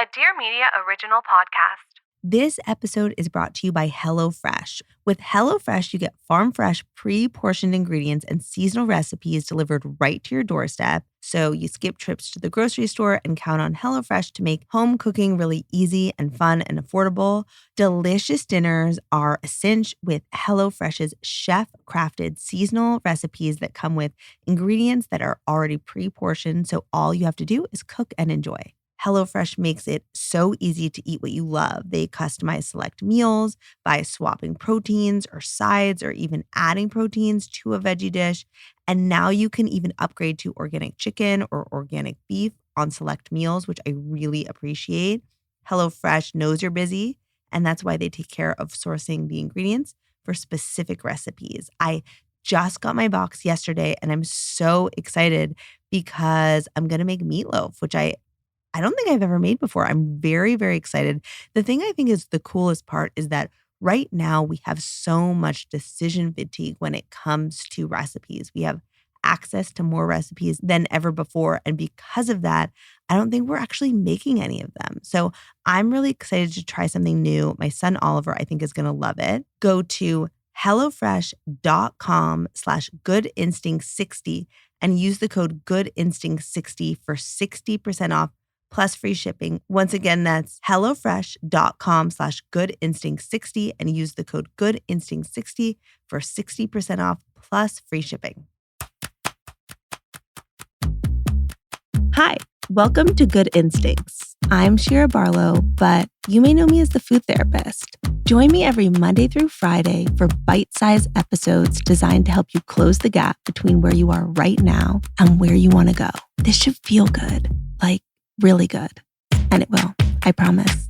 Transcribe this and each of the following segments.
a Dear Media original podcast. This episode is brought to you by HelloFresh. With HelloFresh, you get farm-fresh, pre-portioned ingredients and seasonal recipes delivered right to your doorstep. So you skip trips to the grocery store and count on HelloFresh to make home cooking really easy and fun and affordable. Delicious dinners are a cinch with HelloFresh's chef-crafted seasonal recipes that come with ingredients that are already pre-portioned, so all you have to do is cook and enjoy. HelloFresh makes it so easy to eat what you love. They customize select meals by swapping proteins or sides or even adding proteins to a veggie dish. And now you can even upgrade to organic chicken or organic beef on select meals, which I really appreciate. HelloFresh knows you're busy, and that's why they take care of sourcing the ingredients for specific recipes. I just got my box yesterday, and I'm so excited because I'm going to make meatloaf, which I don't think I've ever made before. I'm very, very excited. The thing I think is the coolest part is that right now we have so much decision fatigue when it comes to recipes. We have access to more recipes than ever before. And because of that, I don't think we're actually making any of them. So I'm really excited to try something new. My son Oliver, I think, is going to love it. Go to HelloFresh.com/GoodInstinct60 and use the code GoodInstinct60 for 60% off plus free shipping. Once again, that's HelloFresh.com/GoodInstinct60 and use the code GoodInstinct60 for 60% off plus free shipping. Hi, welcome to Good Instincts. I'm Shira Barlow, but you may know me as the food therapist. Join me every Monday through Friday for bite-sized episodes designed to help you close the gap between where you are right now and where you want to go. This should feel good, like really good. And it will, I promise.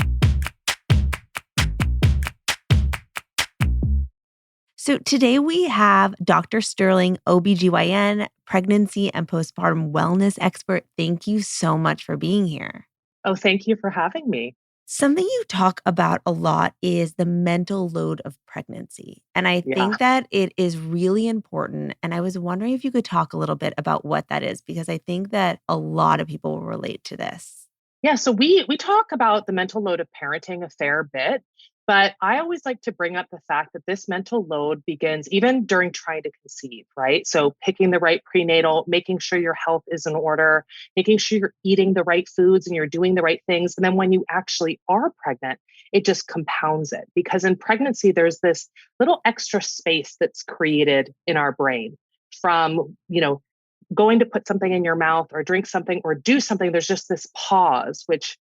So today we have Dr. Sterling, OBGYN, pregnancy and postpartum wellness expert. Thank you so much for being here. Oh, thank you for having me. Something you talk about a lot is the mental load of pregnancy. And I think that it is really important. And I was wondering if you could talk a little bit about what that is, because I think that a lot of people will relate to this. Yeah, so we talk about the mental load of parenting a fair bit, but I always like to bring up the fact that this mental load begins even during trying to conceive, right? So picking the right prenatal, making sure your health is in order, making sure you're eating the right foods and you're doing the right things. And then when you actually are pregnant, it just compounds it, because in pregnancy, there's this little extra space that's created in our brain from, going to put something in your mouth or drink something or do something. There's just this pause, which,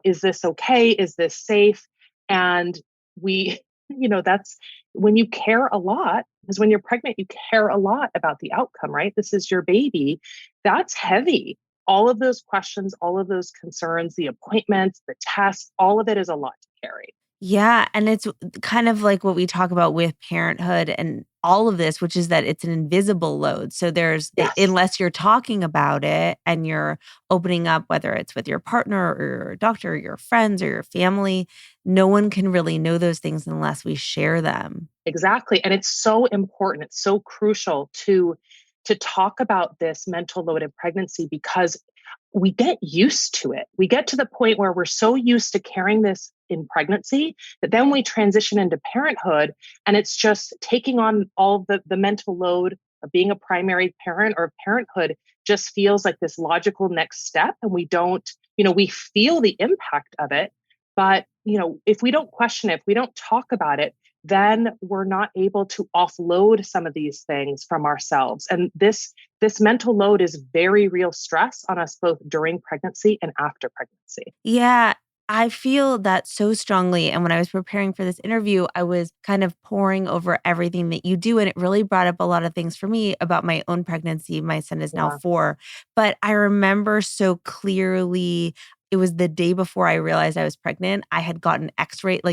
is this okay? Is this safe? And that's when you care a lot, because when you're pregnant, you care a lot about the outcome, right? This is your baby. That's heavy. All of those questions, all of those concerns, the appointments, the tests, all of it is a lot to carry. Yeah. And it's kind of like what we talk about with parenthood and all of this, which is that it's an invisible load. So unless you're talking about it and you're opening up, whether it's with your partner or your doctor or your friends or your family, no one can really know those things unless we share them. Exactly. And it's so important. It's so crucial to talk about this mental load in pregnancy, because we get used to it. We get to the point where we're so used to carrying this in pregnancy that then we transition into parenthood, and it's just taking on all the mental load of being a primary parent, or parenthood just feels like this logical next step. And we don't, we feel the impact of it. But, if we don't question it, if we don't talk about it, then we're not able to offload some of these things from ourselves. And this mental load is very real stress on us both during pregnancy and after pregnancy. Yeah, I feel that so strongly. And when I was preparing for this interview, I was kind of poring over everything that you do. And it really brought up a lot of things for me about my own pregnancy. My son is now 4. But I remember so clearly, it was the day before I realized I was pregnant. I had gotten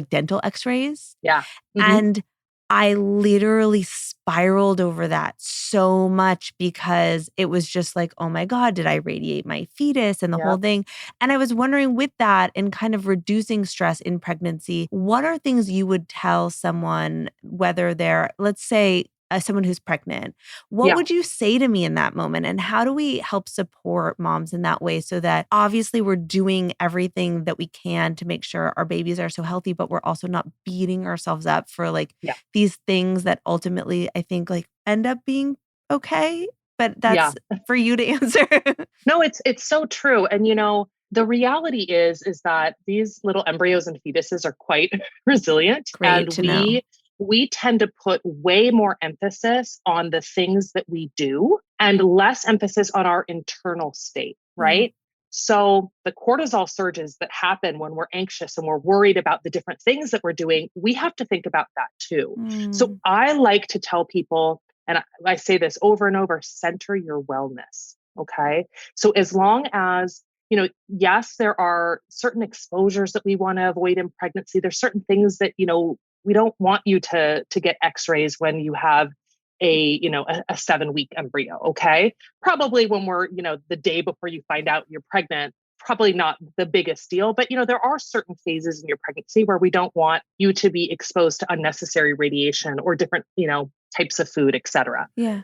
dental x-rays. Yeah. Mm-hmm. And I literally spiraled over that so much, because it was just like, oh my God, did I radiate my fetus and the whole thing? And I was wondering, with that and kind of reducing stress in pregnancy, what are things you would tell someone, whether they're, let's say, someone who's pregnant, what Yeah. would you say to me in that moment? And how do we help support moms in that way so that obviously we're doing everything that we can to make sure our babies are so healthy, but we're also not beating ourselves up for like Yeah. these things that ultimately I think like end up being okay? But Yeah. that's for you to answer. No, it's so true. And the reality is that these little embryos and fetuses are quite resilient, Great and to know. we tend to put way more emphasis on the things that we do and less emphasis on our internal state, Mm, right? So the cortisol surges that happen when we're anxious and we're worried about the different things that we're doing, we have to think about that too. So mm, I like to tell people, and I say this over and over, center your wellness. Okay. So as long as, yes, there are certain exposures that we want to avoid in pregnancy. There's certain things that, we don't want you to get x-rays when you have a 7-week embryo. Okay. Probably when we're, the day before you find out you're pregnant, probably not the biggest deal, but there are certain phases in your pregnancy where we don't want you to be exposed to unnecessary radiation or different, types of food, etc. yeah.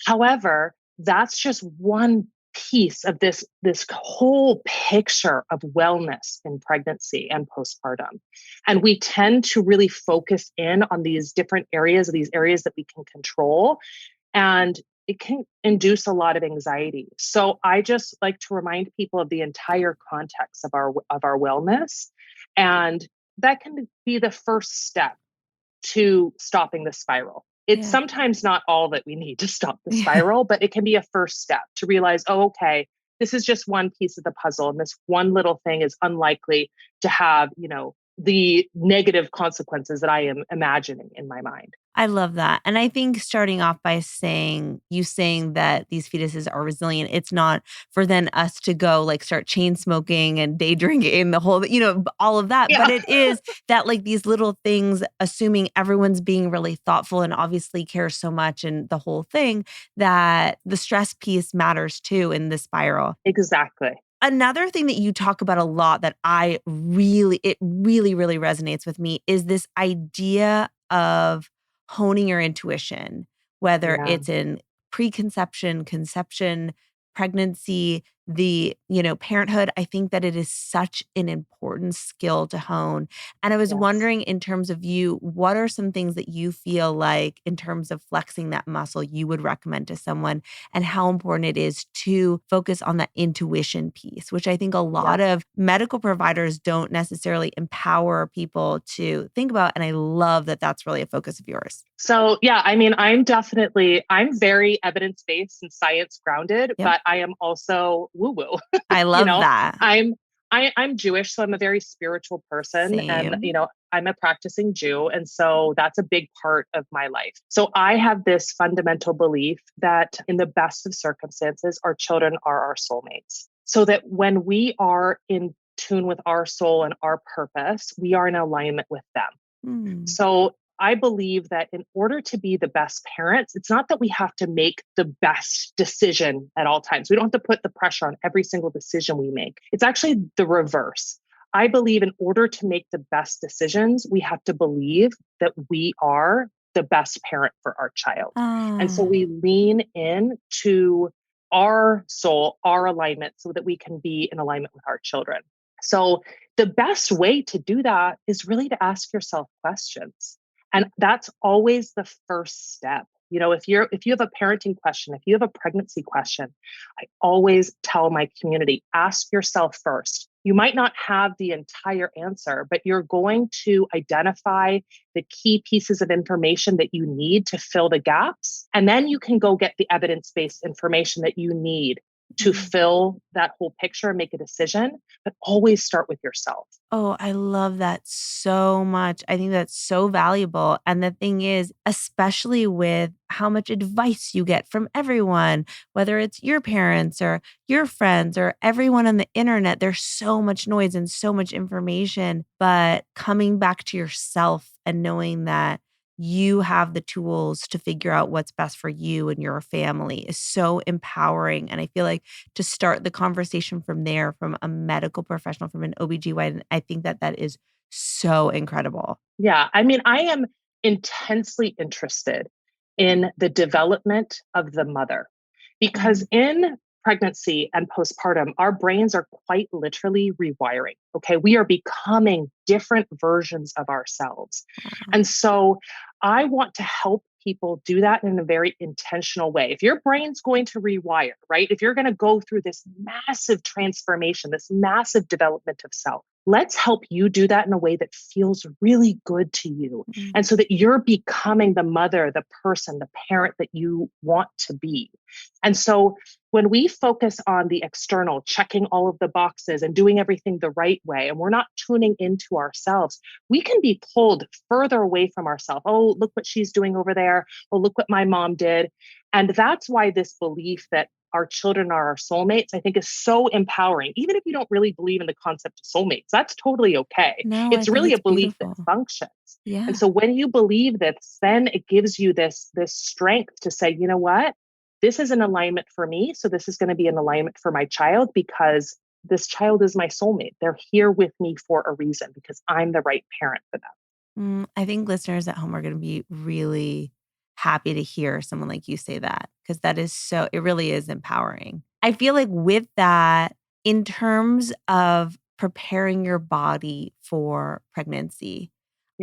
However, that's just one piece of this whole picture of wellness in pregnancy and postpartum. And we tend to really focus in on these different areas, these areas that we can control, and it can induce a lot of anxiety. So I just like to remind people of the entire context of our wellness, and that can be the first step to stopping the spiral. It's Yeah. sometimes not all that we need to stop the Yeah. spiral, but it can be a first step to realize, oh, okay, this is just one piece of the puzzle. And this one little thing is unlikely to have, the negative consequences that I am imagining in my mind. I love that. And I think starting off by saying that these fetuses are resilient, it's not for then us to go like start chain smoking and day drinking the whole, all of that. But Yeah, it is that like these little things, assuming everyone's being really thoughtful and obviously cares so much and the whole thing, that the stress piece matters too in the spiral. exactly. Another thing that you talk about a lot that it really, really resonates with me is this idea of honing your intuition, whether Yeah. it's in preconception, conception, pregnancy, parenthood. I think that it is such an important skill to hone. And I was Yes. wondering, in terms of you, what are some things that you feel like, in terms of flexing that muscle, you would recommend to someone and how important it is to focus on that intuition piece, which I think a lot Yes. of medical providers don't necessarily empower people to think about. And I love that that's really a focus of yours. So, yeah, I mean, I'm very evidence-based and science grounded, Yep. but I am also woo-woo. I you love know, that. I'm I'm Jewish, so I'm a very spiritual person, and Same. I'm a practicing Jew, and so that's a big part of my life. So I have this fundamental belief that in the best of circumstances, our children are our soulmates. So that when we are in tune with our soul and our purpose, we are in alignment with them. Mm, So I believe that in order to be the best parents, it's not that we have to make the best decision at all times. We don't have to put the pressure on every single decision we make. It's actually the reverse. I believe in order to make the best decisions, we have to believe that we are the best parent for our child. And so ah, we lean in to our soul, our alignment, so that we can be in alignment with our children. So the best way to do that is really to ask yourself questions. And that's always the first step. If you have a parenting question, if you have a pregnancy question, I always tell my community, ask yourself first. You might not have the entire answer, but you're going to identify the key pieces of information that you need to fill the gaps. And then you can go get the evidence-based information that you need to mm. fill that whole picture and make a decision, but always start with yourself. Oh, I love that so much. I think that's so valuable. And the thing is, especially with how much advice you get from everyone, whether it's your parents or your friends or everyone on the internet, there's so much noise and so much information. But coming back to yourself and knowing that you have the tools to figure out what's best for you and your family is so empowering. And I feel like to start the conversation from there, from a medical professional, from an OBGYN, I think that that is so incredible. Yeah. I mean, I am intensely interested in the development of the mother. Because in pregnancy and postpartum, our brains are quite literally rewiring. Okay. We are becoming different versions of ourselves. Wow. And so I want to help people do that in a very intentional way. If your brain's going to rewire, right? If you're going to go through this massive transformation, this massive development of self, let's help you do that in a way that feels really good to you. Mm. And so that you're becoming the mother, the person, the parent that you want to be. And so when we focus on the external, checking all of the boxes and doing everything the right way, and we're not tuning into ourselves, we can be pulled further away from ourselves. Oh, look what she's doing over there. Oh, look what my mom did. And that's why this belief that our children are our soulmates, I think is so empowering. Even if you don't really believe in the concept of soulmates, that's totally okay. No, I It's think really it's a belief that beautiful. functions. Yeah. And so when you believe this, then it gives you this strength to say, you know what? This is an alignment for me. So this is going to be an alignment for my child because this child is my soulmate. They're here with me for a reason because I'm the right parent for them. I think listeners at home are going to be really happy to hear someone like you say that because that is it really is empowering. I feel like with that, in terms of preparing your body for pregnancy,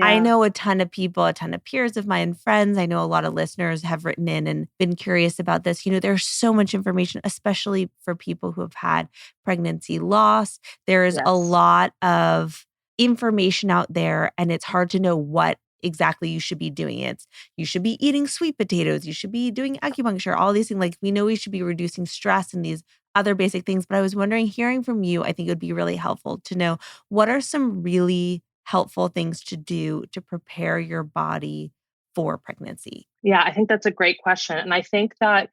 I Yeah. know a ton of people, a ton of peers of mine, friends. I know a lot of listeners have written in and been curious about this. There's so much information, especially for people who have had pregnancy loss. There is a Yes. lot of information out there, and it's hard to know what exactly you should be doing. You should be eating sweet potatoes, you should be doing acupuncture, all these things. Like we know we should be reducing stress and these other basic things. But I was wondering, hearing from you, I think it would be really helpful to know what are some really helpful things to do to prepare your body for pregnancy? Yeah, I think that's a great question. And I think that,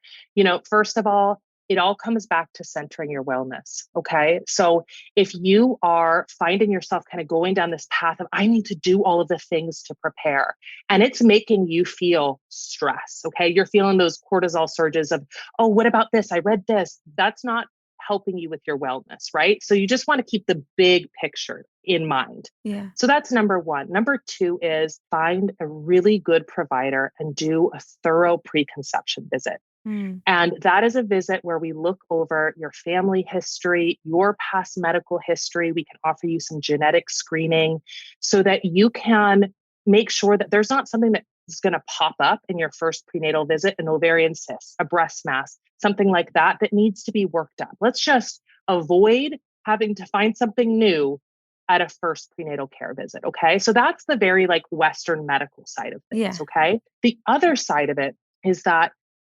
first of all, it all comes back to centering your wellness. Okay. So if you are finding yourself kind of going down this path of, I need to do all of the things to prepare, and it's making you feel stress. Okay. You're feeling those cortisol surges of, oh, what about this? I read this. That's not helping you with your wellness. Right. So you just want to keep the big picture in mind. Yeah. So that's number one. Number two is find a really good provider and do a thorough preconception visit. Mm. And that is a visit where we look over your family history, your past medical history. We can offer you some genetic screening so that you can make sure that there's not something that is going to pop up in your first prenatal visit, an ovarian cyst, a breast mass, something like that needs to be worked up. Let's just avoid having to find something new at a first prenatal care visit. Okay. So that's the very Western medical side of things. Yeah. Okay. The other side of it is that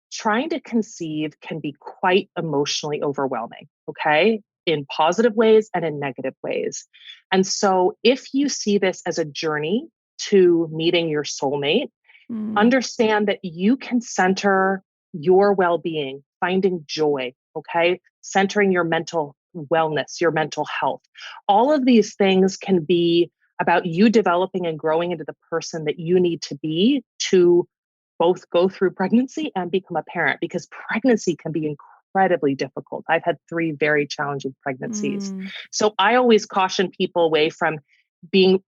trying to conceive can be quite emotionally overwhelming. Okay. In positive ways and in negative ways. And so if you see this as a journey to meeting your soulmate, Mm. understand that you can center your well-being, finding joy, okay? Centering your mental wellness, your mental health. All of these things can be about you developing and growing into the person that you need to be to both go through pregnancy and become a parent, because pregnancy can be incredibly difficult. I've had 3 very challenging pregnancies. Mm. So I always caution people away from being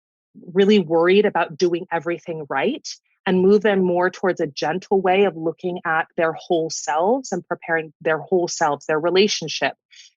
really worried about doing everything right and move them more towards a gentle way of looking at their whole selves and preparing their whole selves, their relationship,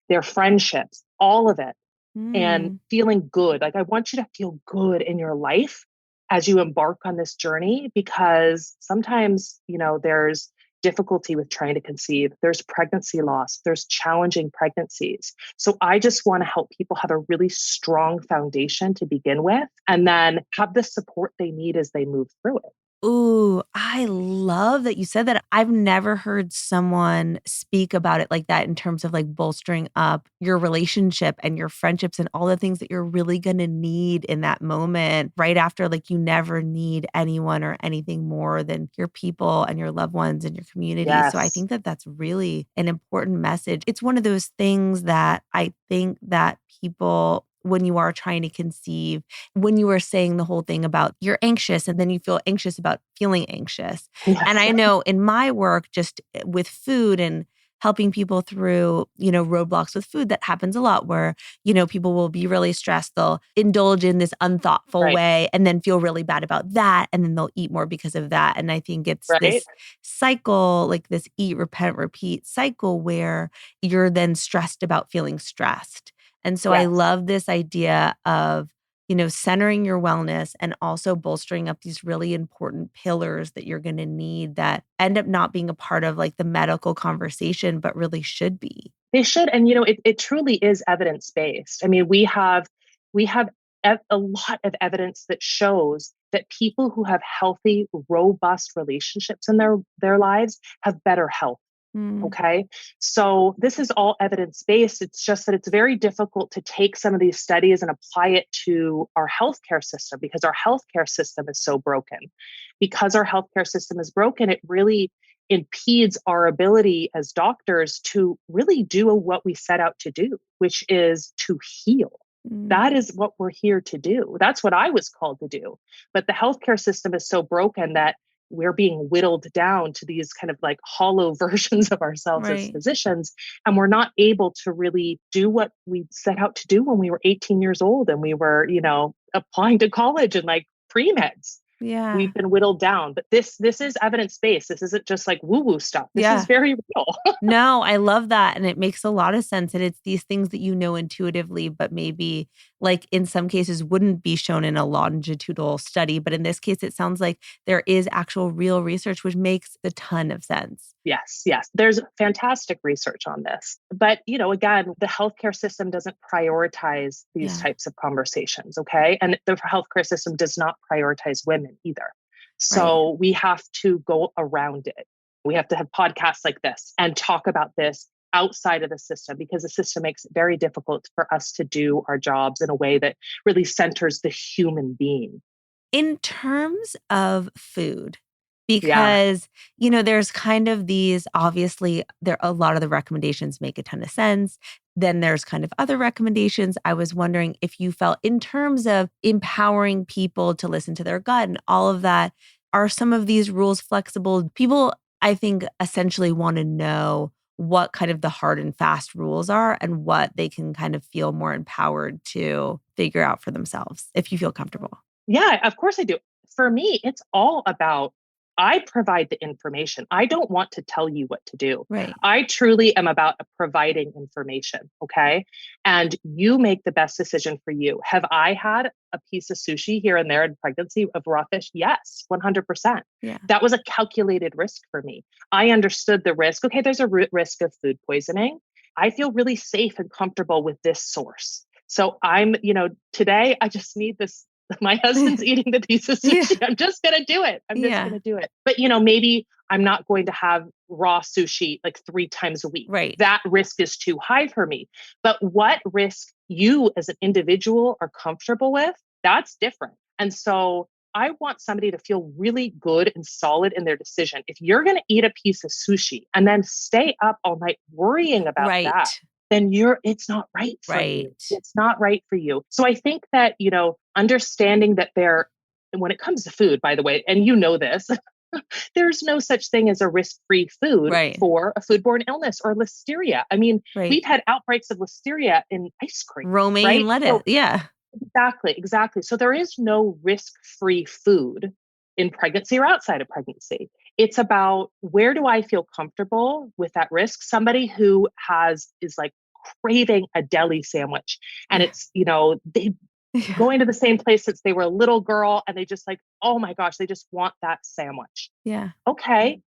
their friendships, all of it, and Mm. feeling good. Like, I want you to feel good in your life as you embark on this journey, because sometimes, there's difficulty with trying to conceive. There's pregnancy loss. There's challenging pregnancies. So I just want to help people have a really strong foundation to begin with, and then have the support they need as they move through it. Ooh, I love that you said that. I've never heard someone speak about it like that in terms of bolstering up your relationship and your friendships and all the things that you're really going to need in that moment right after. You never need anyone or anything more than your people and your loved ones and your community. So I Yes. think that that's really an important message. It's one of those things that I think that people, when you are trying to conceive, when you were saying the whole thing about you're anxious and then you feel anxious about feeling anxious. And Yes. I know in my work, just with food and helping people through, roadblocks with food. That happens a lot where, people will be really stressed. They'll indulge in this unthoughtful Right. way and then feel really bad about that. And then they'll eat more because of that. And I think it's Right. this cycle, like this eat, repent, repeat cycle where you're then stressed about feeling stressed. And so I Yes. love this idea of, centering your wellness and also bolstering up these really important pillars that you're going to need that end up not being a part of like the medical conversation, but really should be. They should. And, it truly is evidence-based. I mean, we have a lot of evidence that shows that people who have healthy, robust relationships in their lives have better health. Mm, Okay. So this is all evidence based. It's just that it's very difficult to take some of these studies and apply it to our healthcare system because our healthcare system is so broken. Because our healthcare system is broken, it really impedes our ability as doctors to really do what we set out to do, which is to heal. mm, That is what we're here to do. That's what I was called to do. But the healthcare system is so broken that we're being whittled down to these kind of like hollow versions of ourselves as right. physicians. And we're not able to really do what we set out to do when we were 18 years old and we were, applying to college and like pre-meds. Yeah. We've been whittled down. But this is evidence-based. This isn't just like woo-woo stuff. This is Yeah. very real. No, I love that. And it makes a lot of sense. And it's these things that you know intuitively, but maybe like in some cases wouldn't be shown in a longitudinal study. But in this case, it sounds like there is actual real research, which makes a ton of sense. Yes, yes. There's fantastic research on this. But, again, the healthcare system doesn't prioritize these Yeah. types of conversations, okay? And the healthcare system does not prioritize women either. Right. So we have to go around it. We have to have podcasts like this and talk about this outside of the system because the system makes it very difficult for us to do our jobs in a way that really centers the human being. In terms of food, Yeah. because, there's kind of these obviously there a lot of the recommendations make a ton of sense. Then there's kind of other recommendations. I was wondering if you felt in terms of empowering people to listen to their gut and all of that, are some of these rules flexible? People, I think, essentially want to know what kind of the hard and fast rules are and what they can kind of feel more empowered to figure out for themselves, if you feel comfortable. Yeah, of course I do. For me, it's all about I provide the information. I don't want to tell you what to do. Right. I truly am about providing information. Okay. And you make the best decision for you. Have I had a piece of sushi here and there in pregnancy of raw fish? Yes, 100%. Yeah. That was a calculated risk for me. I understood the risk. Okay, there's a risk of food poisoning. I feel really safe and comfortable with this source. So today I just need this my husband's eating the piece of Yeah. sushi. I'm just going to do it. I'm just Yeah. going to do it. But, maybe I'm not going to have raw sushi like 3 times a week. Right. That risk is too high for me. But what risk you as an individual are comfortable with, that's different. And so I want somebody to feel really good and solid in their decision. If you're going to eat a piece of sushi and then stay up all night worrying about Right. that, then it's not right for you. Right. It's not right for you. So I think that, understanding that when it comes to food, by the way, and this, there's no such thing as a risk-free food Right. for a foodborne illness or listeria. I mean, Right. we've had outbreaks of listeria in ice cream, Romaine right? lettuce. So Yeah. exactly. So there is no risk-free food in pregnancy or outside of pregnancy. It's about where do I feel comfortable with that risk? Somebody who is like craving a deli sandwich and Yeah. it's, they Yeah. going to the same place since they were a little girl and they just like, oh my gosh, they just want that sandwich. Yeah. Okay.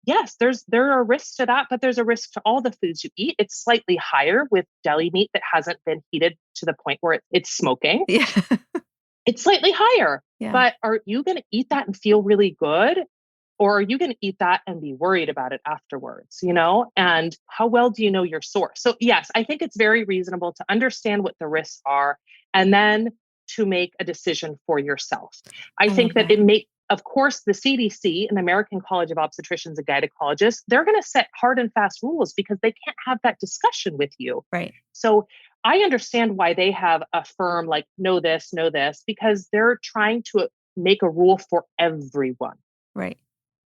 Yes, there are risks to that, but there's a risk to all the foods you eat. It's slightly higher with deli meat that hasn't been heated to the point where it's smoking. Yeah. It's slightly higher. Yeah. But are you going to eat that and feel really good? Or are you going to eat that and be worried about it afterwards? And how well do you know your source? So yes, I think it's very reasonable to understand what the risks are and then to make a decision for yourself. I I think love that that. of course, the CDC and the American College of Obstetricians and Gynecologists, they're going to set hard and fast rules because they can't have that discussion with you. Right. So I understand why they have a firm like, know this, because they're trying to make a rule for everyone. Right.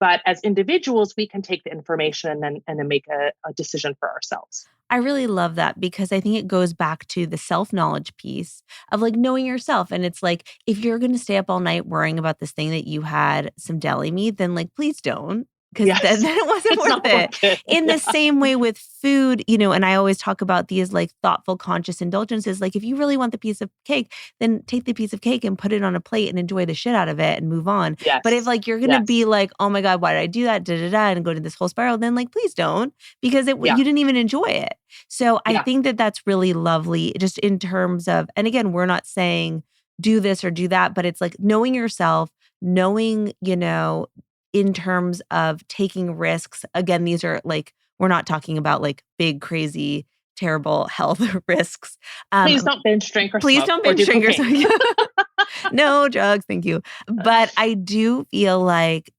But as individuals, we can take the information and then make a decision for ourselves. I really love that because I think it goes back to the self-knowledge piece of like knowing yourself. And it's like, if you're going to stay up all night worrying about this thing that you had some deli meat, then like, please don't. Because then, Yes, then it wasn't it's worth not it. worth it. In the Yeah. same way with food, and I always talk about these like thoughtful, conscious indulgences. Like if you really want the piece of cake, then take the piece of cake and put it on a plate and enjoy the shit out of it and move on. But if Yes. like you're gonna be Yes. like, oh my God, why did I do that? Da da da, and go to this whole spiral, then like please don't, because Yeah. you didn't even enjoy it. So I Yeah. think that that's really lovely, just in terms of, and again, we're not saying do this or do that, but it's like knowing yourself, knowing, in terms of taking risks. Again, these are like, we're not talking about like big, crazy, terrible health risks. Please don't binge drink or Please smoke don't or binge do drink cocaine. no drugs, thank you. But I do feel like,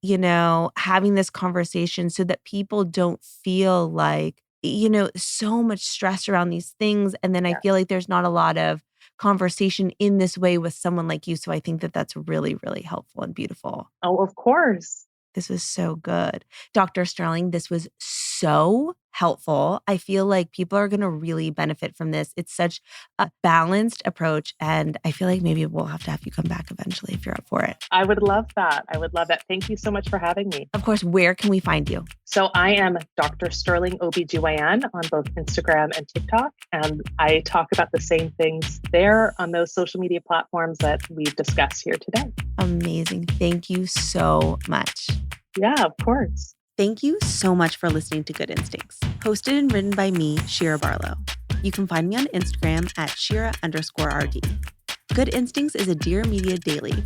having this conversation so that people don't feel like, so much stress around these things. And then I feel Yes. like there's not a lot of conversation in this way with someone like you. So I think that that's really, really helpful and beautiful. Oh, of course. This was so good. Dr. Sterling, this was so helpful. I feel like people are going to really benefit from this. It's such a balanced approach. And I feel like maybe we'll have to have you come back eventually if you're up for it. I would love that. I would love that. Thank you so much for having me. Of course, where can we find you? So I am Dr. Sterling OBGYN on both Instagram and TikTok. And I talk about the same things there on those social media platforms that we've discussed here today. Amazing. Thank you so much. Yeah, of course. Thank you so much for listening to Good Instincts, hosted and written by me, Shira Barlow. You can find me on Instagram at Shira_RD. Good Instincts is a Dear Media daily.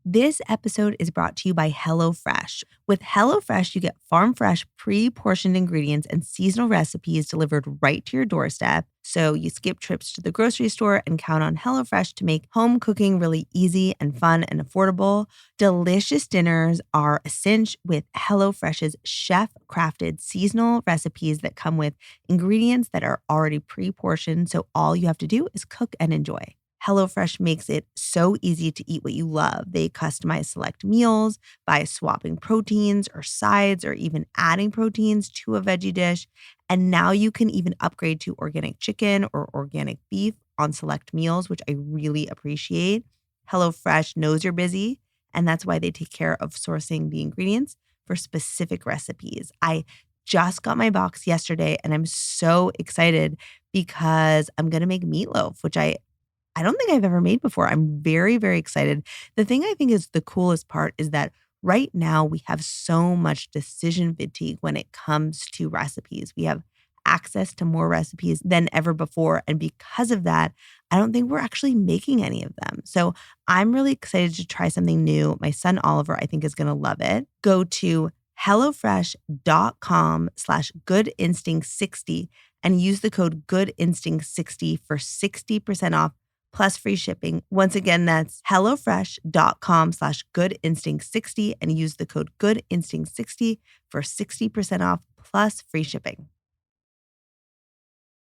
This episode is brought to you by HelloFresh. With HelloFresh, you get farm fresh, pre-portioned ingredients and seasonal recipes delivered right to your doorstep. So you skip trips to the grocery store and count on HelloFresh to make home cooking really easy and fun and affordable. Delicious dinners are a cinch with HelloFresh's chef-crafted seasonal recipes that come with ingredients that are already pre-portioned. So all you have to do is cook and enjoy. HelloFresh makes it so easy to eat what you love. They customize select meals by swapping proteins or sides or even adding proteins to a veggie dish. And now you can even upgrade to organic chicken or organic beef on select meals, which I really appreciate. HelloFresh knows you're busy, and that's why they take care of sourcing the ingredients for specific recipes. I just got my box yesterday, and I'm so excited because I'm going to make meatloaf, which I don't think I've ever made before. I'm very, very excited. The thing I think is the coolest part is that right now we have so much decision fatigue when it comes to recipes. We have access to more recipes than ever before. And because of that, I don't think we're actually making any of them. So I'm really excited to try something new. My son, Oliver, I think is going to love it. Go to HelloFresh.com/GoodInstinct60 and use the code GoodInstinct60 for 60% off plus free shipping. Once again, that's HelloFresh.com/GoodInstinct60 and use the code GoodInstinct60 for 60% off plus free shipping.